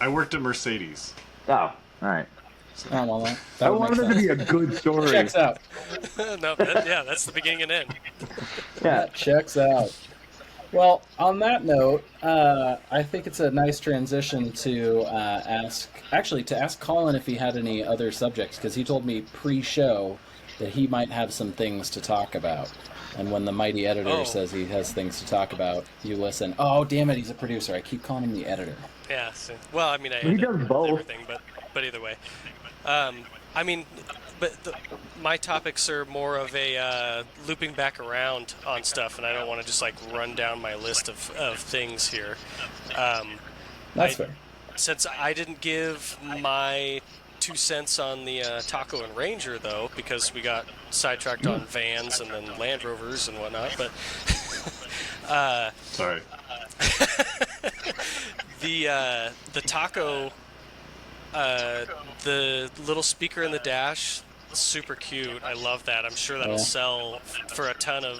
I worked at Mercedes. Oh, all right. Oh, well, I wanted it to be a good story. Checks out. No, that's the beginning and end. Yeah, checks out. Well, on that note, I think it's a nice transition to ask Colin if he had any other subjects, because he told me pre-show that he might have some things to talk about. And when the mighty editor says he has things to talk about, you listen. Oh, damn it, he's a producer. I keep calling him the editor. Yeah. Well, I mean, he does both. Everything, but either way. I mean, my topics are more of a looping back around on stuff, and I don't want to just like run down my list of things here. That's fair. Since I didn't give my 2 cents on the Taco and Ranger, though, because we got sidetracked on vans and then Land Rovers and whatnot, but Sorry. the Taco, the little speaker in the dash, super cute. I love that. I'm sure that'll sell for a ton of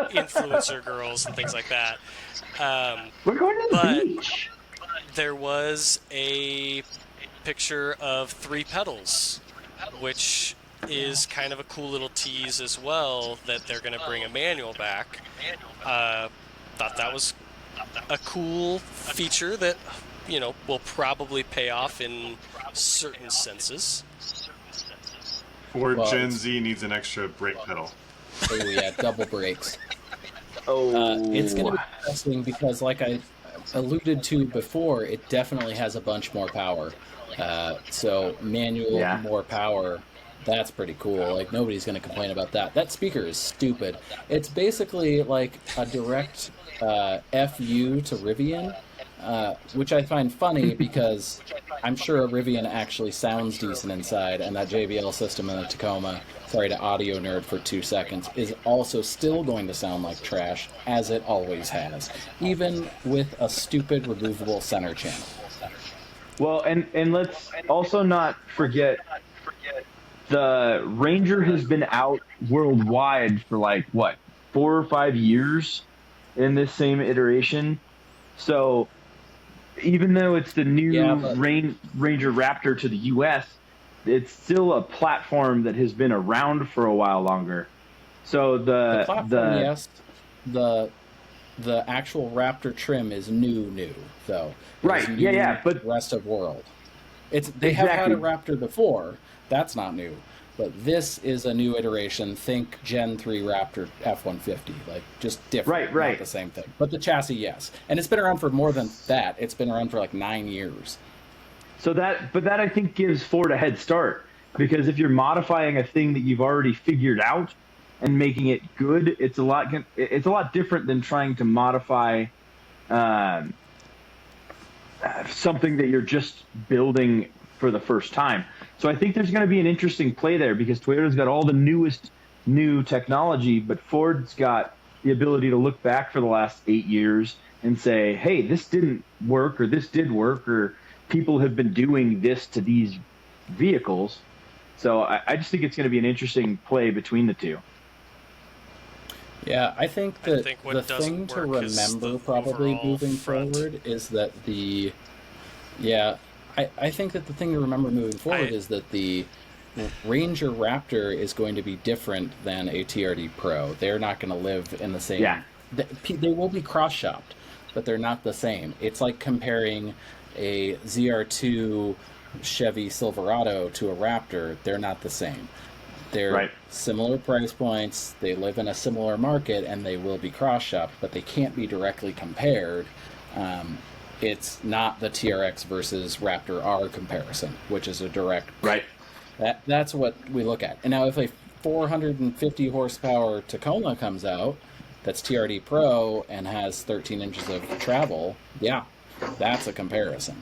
influencer girls and things like that. We're going to the beach. There was a picture of 3 pedals, which is kind of a cool little tease as well, that they're going to bring a manual back. Thought that was a cool feature that will probably pay off in certain senses. Or Gen Z needs an extra brake pedal. Oh yeah, double brakes. It's going to be interesting because, like I alluded to before, it definitely has a bunch more power. So manual, more power. That's pretty cool. Like, nobody's going to complain about that. That speaker is stupid. It's basically like a direct FU to Rivian, which I find funny because I'm sure a Rivian actually sounds decent inside, and that JBL system in the Tacoma, sorry to audio nerd for 2 seconds, is also still going to sound like trash, as it always has, even with a stupid removable center channel. Well, and let's also not forget the Ranger has been out worldwide for like what 4 or 5 years in this same iteration. So even though it's the new Ranger Raptor to the U.S., it's still a platform that has been around for a while longer. So the platform, yes, the actual Raptor trim is new though. Right. Yeah. But rest of world, they have had a Raptor before. That's not new. But this is a new iteration. Think Gen 3 Raptor F-150. Like, just different. Right. Not the same thing. But the chassis, yes. And it's been around for more than that. It's been around for like 9 years. So that I think gives Ford a head start. Because if you're modifying a thing that you've already figured out and making it good, it's a lot different than trying to modify something that you're just building for the first time. So I think there's going to be an interesting play there because Toyota's got all the newest new technology, but Ford's got the ability to look back for the last 8 years and say, hey, this didn't work, or this did work, or people have been doing this to these vehicles. So I just think it's going to be an interesting play between the two. Yeah, I think that the thing to remember probably moving forward is that I think that the thing to remember moving forward is that the Ranger Raptor is going to be different than a TRD Pro. They're not going to live in the same... Yeah. They will be cross-shopped, but they're not the same. It's like comparing a ZR2 Chevy Silverado to a Raptor. They're not the same. They're similar price points, they live in a similar market, and they will be cross-shopped, but they can't be directly compared. It's not the TRX versus Raptor R comparison, which is a direct... Right. That's what we look at. And now if a 450 horsepower Tacoma comes out, that's TRD Pro and has 13 inches of travel, yeah, that's a comparison.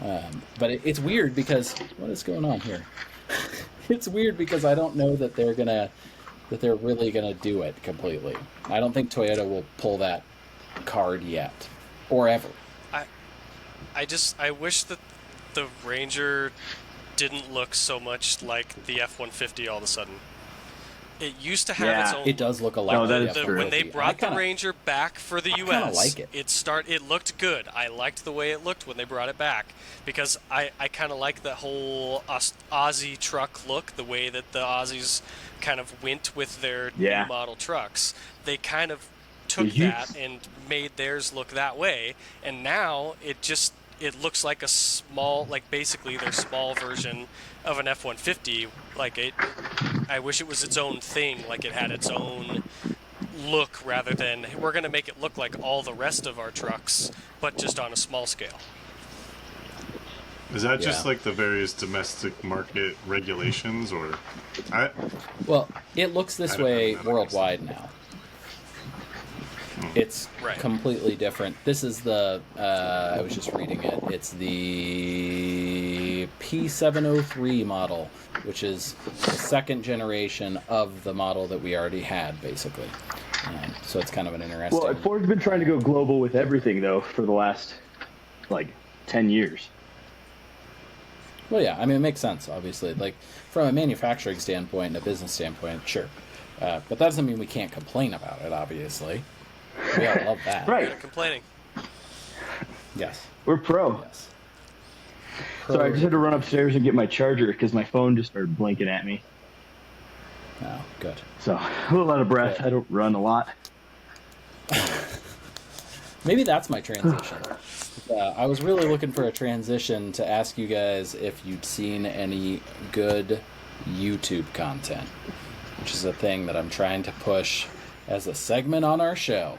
But it's weird because... What is going on here? It's weird because I don't know that they're really gonna do it completely. I don't think Toyota will pull that card yet, or ever. I wish that the Ranger didn't look so much like the F-150 all of a sudden. It used to have its own... It does look a lot like the F-150. When they brought the Ranger back for the U.S., like it. It looked good. I liked the way it looked when they brought it back because I kind of like the whole Aussie truck look, the way that the Aussies kind of went with their new model trucks. They kind of took that and made theirs look that way, and now it looks like a small, like basically their small version of an F-150. I wish it was its own thing, like it had its own look rather than we're going to make it look like all the rest of our trucks, but just on a small scale. Is that just like the various domestic market regulations, or? Well, it looks this way worldwide now. It's completely different. This is the, I was just reading it, it's the P703 model, which is the second generation of the model that we already had, basically. So it's kind of an interesting... Well, Ford's been trying to go global with everything, though, for the last, 10 years. Well, yeah, I mean, it makes sense, obviously. Like, from a manufacturing standpoint and a business standpoint, sure. But that doesn't mean we can't complain about it, obviously. We all love that. Right. Not complaining. Yes. We're pro. Yes. Sorry, I just had to run upstairs and get my charger because my phone just started blinking at me. Oh, good. So, a little out of breath. Good. I don't run a lot. Maybe that's my transition. I was really looking for a transition to ask you guys if you'd seen any good YouTube content, which is a thing that I'm trying to push as a segment on our show.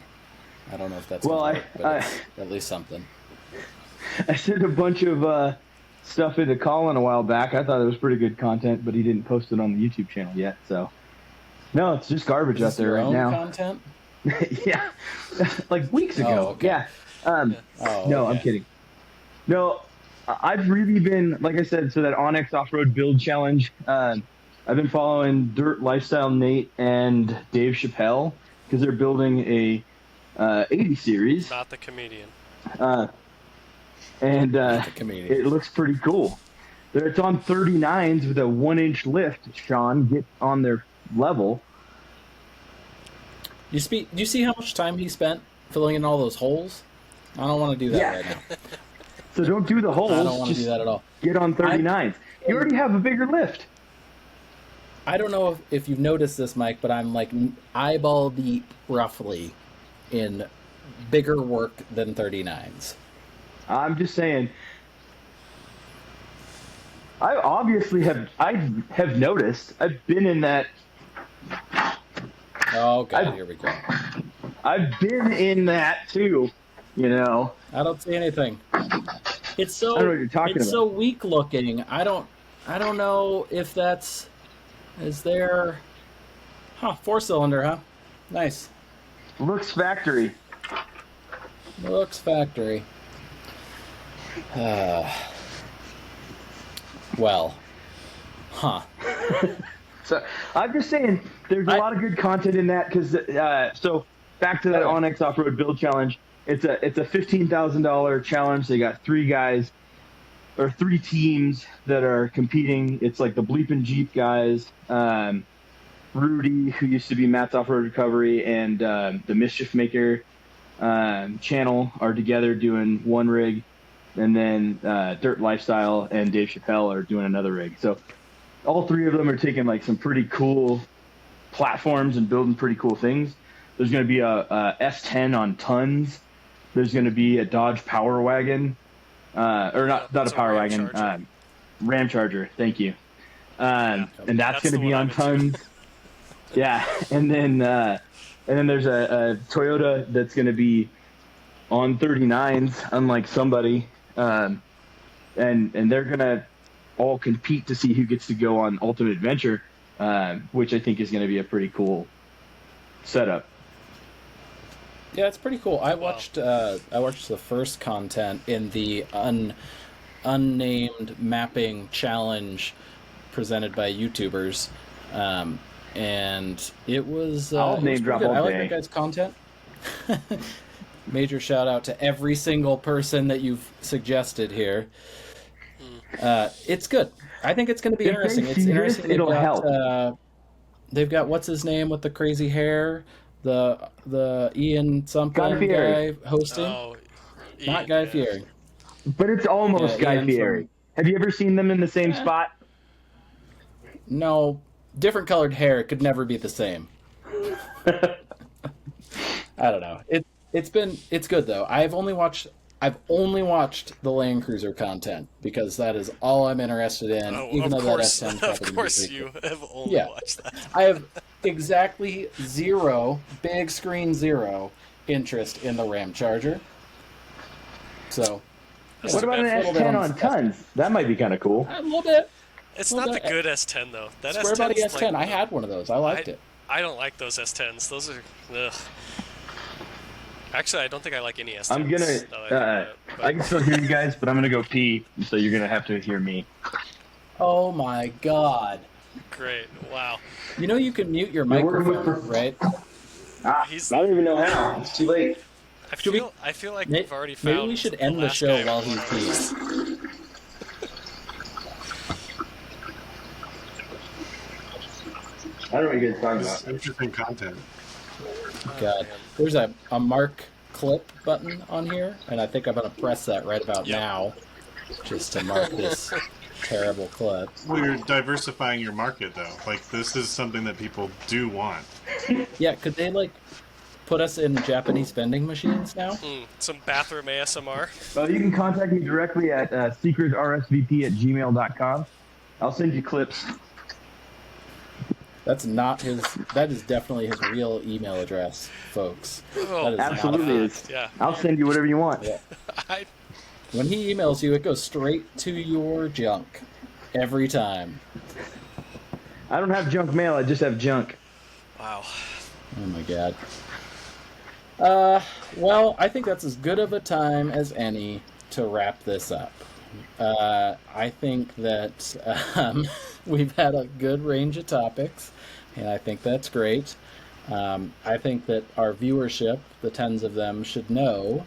I don't know if that's but it's at least something. I sent a bunch of stuff into Colin a while back. I thought it was pretty good content, but he didn't post it on the YouTube channel yet. So, no, it's just garbage out there your right own now. content? Yeah, like weeks ago. Oh, okay. Yeah. No, okay. I'm kidding. No, I've really been, like I said, so that Onyx Off-Road Build Challenge, I've been following Dirt Lifestyle Nate and Dave Chappelle because they're building a 80 series. Not the comedian. And Not the comedian. it looks pretty cool. It's on 39s with a 1-inch lift. Sean, get on their level. Do you see how much time he spent filling in all those holes? I don't want to do that Yeah. right now. So don't do the holes. I don't want to just do that at all. get on 39s. You already have a bigger lift. I don't know if you've noticed this, Mike, but I'm like eyeball deep, roughly, in bigger work than 39s. I'm just saying. I obviously have noticed. I've been in that. Oh, God, here we go. I've been in that too. You know. I don't see anything. It's so I don't know what you're talking it's about. so weak looking. I don't know if that's is there. 4-cylinder, huh? Nice. Looks factory. Looks factory. Well, huh. So I'm just saying, there's a lot of good content in that because so back to that Onyx Off-Road Build Challenge. It's a $15,000 challenge. They got 3 guys or 3 teams that are competing. It's like the Bleepin' Jeep guys, Rudy, who used to be Matt's Off-Road Recovery, and the Mischief Maker channel are together doing one rig, and then Dirt Lifestyle and Dave Chappelle are doing another rig. So all 3 of them are taking like some pretty cool platforms and building pretty cool things. There's going to be a S10 on tons. There's going to be a Dodge Power Wagon, or not a Power Wagon, Ram Charger. Thank you. And that's going to be on tons. Yeah, and then there's a Toyota that's going to be on 39s, unlike somebody, and they're going to all compete to see who gets to go on Ultimate Adventure, which I think is going to be a pretty cool setup. Yeah, it's pretty cool. I watched the first content in the unnamed mapping challenge presented by YouTubers, and it was. I'll it name was drop pretty good. all I day. like that guy's content. Major shout out to every single person that you've suggested here. It's good. I think it's going to be If they interesting. It's see interesting. this, it'll help. They've got what's his name with the crazy hair, the Ian something Guy Fieri. guy hosting. Oh, Not Guy Fieri. But it's almost Yeah, Guy Ian Fieri. Have you ever seen them in the same spot? No, different colored hair. It could never be the same. I don't know. It's good though. I've only watched the Land Cruiser content because that is all I'm interested in. Of course you have only watched that. I have exactly big screen zero interest in the Ram Charger. So, What about an S10 on tons? That might be kind of cool. a little bit. It's not the good S10 though. That Square Body S10 's S10. like, I had one of those. I liked it. I don't like those S10s. Those are. Ugh. Actually, I don't think I like any S10s. I'm gonna. I can still hear you guys, but I'm gonna go pee, so you're gonna have to hear me. Oh my god! Great! Wow. You know you can mute your microphone, right? I don't even know how. It's too late. I feel like we've already found. Maybe we should end the last show guy while who he wanted pees. this. I don't know what you guys are talking It's about. interesting content. God, there's a mark clip button on here, and I think I'm gonna press that right about now, just to mark this terrible clip. Well, you're diversifying your market, though. Like, this is something that people do want. Yeah, could they put us in Japanese vending machines now? Some bathroom ASMR. Well, you can contact me directly at secretrsvp@gmail.com. I'll send you clips. That's not his. That is definitely his real email address, folks. Oh, That is Absolutely not is. Yeah. I'll send you whatever you want. Yeah. When he emails you, it goes straight to your junk. Every time. I don't have junk mail. I just have junk. Wow. Oh my god. Well, I think that's as good of a time as any to wrap this up. I think that we've had a good range of topics, and I think that's great. I think that our viewership, the tens of them, should know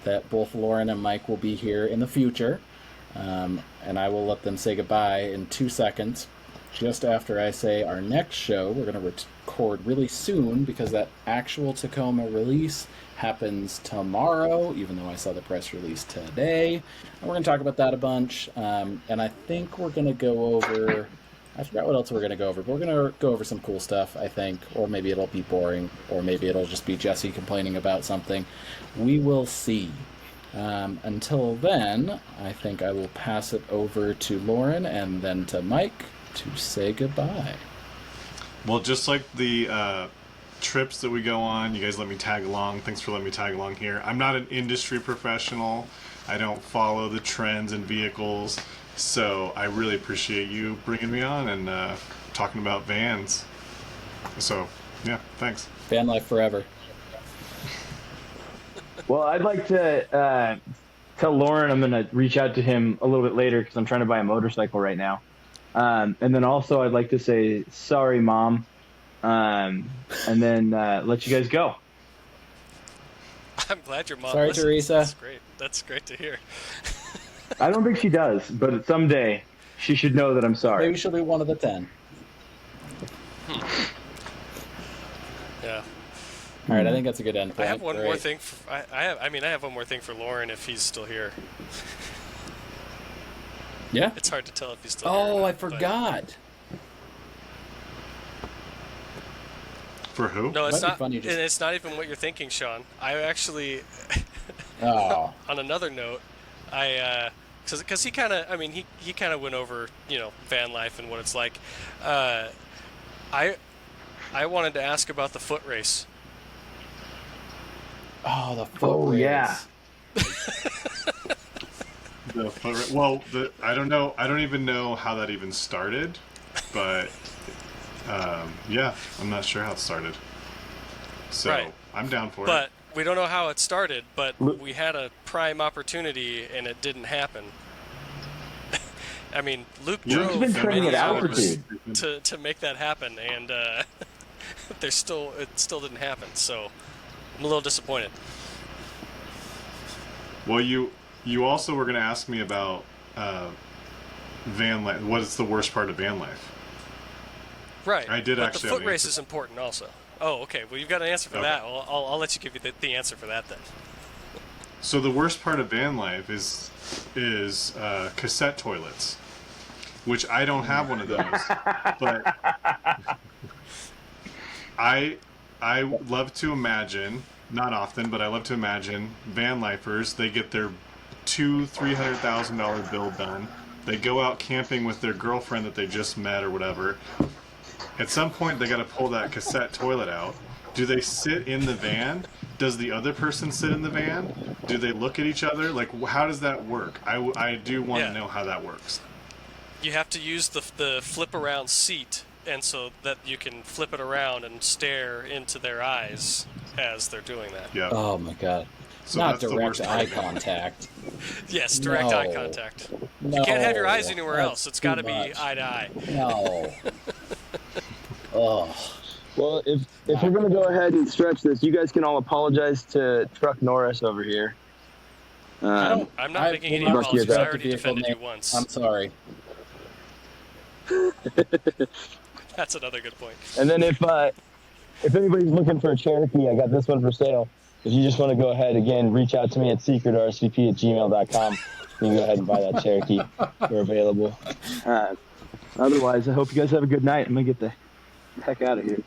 that both Lauren and Mike will be here in the future, and I will let them say goodbye in 2 seconds. Just after I say our next show, we're going to record really soon because that actual Tacoma release happens tomorrow, even though I saw the press release today. And we're going to talk about that a bunch. And I think we're going to go over... I forgot what else we're going to go over, but we're going to go over some cool stuff, I think. Or maybe it'll be boring, or maybe it'll just be Jesse complaining about something. We will see. Until then, I think I will pass it over to Lauren and then to Mike to say goodbye. Well, just like the trips that we go on, you guys let me tag along. Thanks for letting me tag along here. I'm not an industry professional. I don't follow the trends in vehicles. So I really appreciate you bringing me on and talking about vans. So, yeah, thanks. Van life forever. Well, I'd like to tell Lauren I'm going to reach out to him a little bit later because I'm trying to buy a motorcycle right now. And then also I'd like to say, sorry, Mom, and then let you guys go. I'm glad your mom Sorry, listens. Teresa. That's great. That's great to hear. I don't think she does, but someday she should know that I'm sorry. Maybe she'll be one of the 10. Yeah. All right, I think that's a good end point. I have one Great. more thing. I have one more thing for Lauren if he's still here. Yeah? It's hard to tell if he's still here. Oh, or I not, but- forgot. For who? No, it's Might be not. funny just- And it's not even what you're thinking, Sean. I actually, Oh. on another note, because he kind of, he kind of went over, van life and what it's like. I wanted to ask about the foot race. Oh, the foot race. yeah. I don't know. I don't even know how that even started, but yeah, I'm not sure how it started. So Right. I'm down for But it. we don't know how it started, but we had a prime opportunity and it didn't happen. Luke Yeah. drove He's been training many at hours altitude. to make that happen, and it still didn't happen. So I'm a little disappointed. Well, you also were going to ask me about van life. What is the worst part of van life? Right. I did but actually the have foot an race answer. is important also. Oh, okay. Well, you've got an answer for Okay. that. I'll let you give you the answer for that then. So the worst part of van life is cassette toilets, which I don't have one of those, but I love to imagine, not often, but I love to imagine van lifers. They get their $200,000-$300,000 bill done. They go out camping with their girlfriend that they just met or whatever. At some point, they got to pull that cassette toilet out. Do they sit in the van? Does the other person sit in the van? Do they look at each other? Like, how does that work? I do want to know how that works. You have to use the flip around seat, and so that you can flip it around and stare into their eyes as they're doing that. Yeah. Oh, my God. So Not that's the direct worst part eye of it. contact. Yes, direct No. eye contact. No. You can't have your eyes anywhere That's else. It's too got to be much. eye to eye. No. Oh. Well, if we're going to go ahead and stretch this, you guys can all apologize to Truck Norris over here. I'm not making any we'll apologies. bust I you already defended you once. I'm sorry. That's another good point. And then if anybody's looking for a Cherokee, I got this one for sale. If you just want to go ahead, again, reach out to me at secretsvp@gmail.com. You can go ahead and buy that Cherokee. We're available. Otherwise, I hope you guys have a good night. I'm going to get the heck out of here.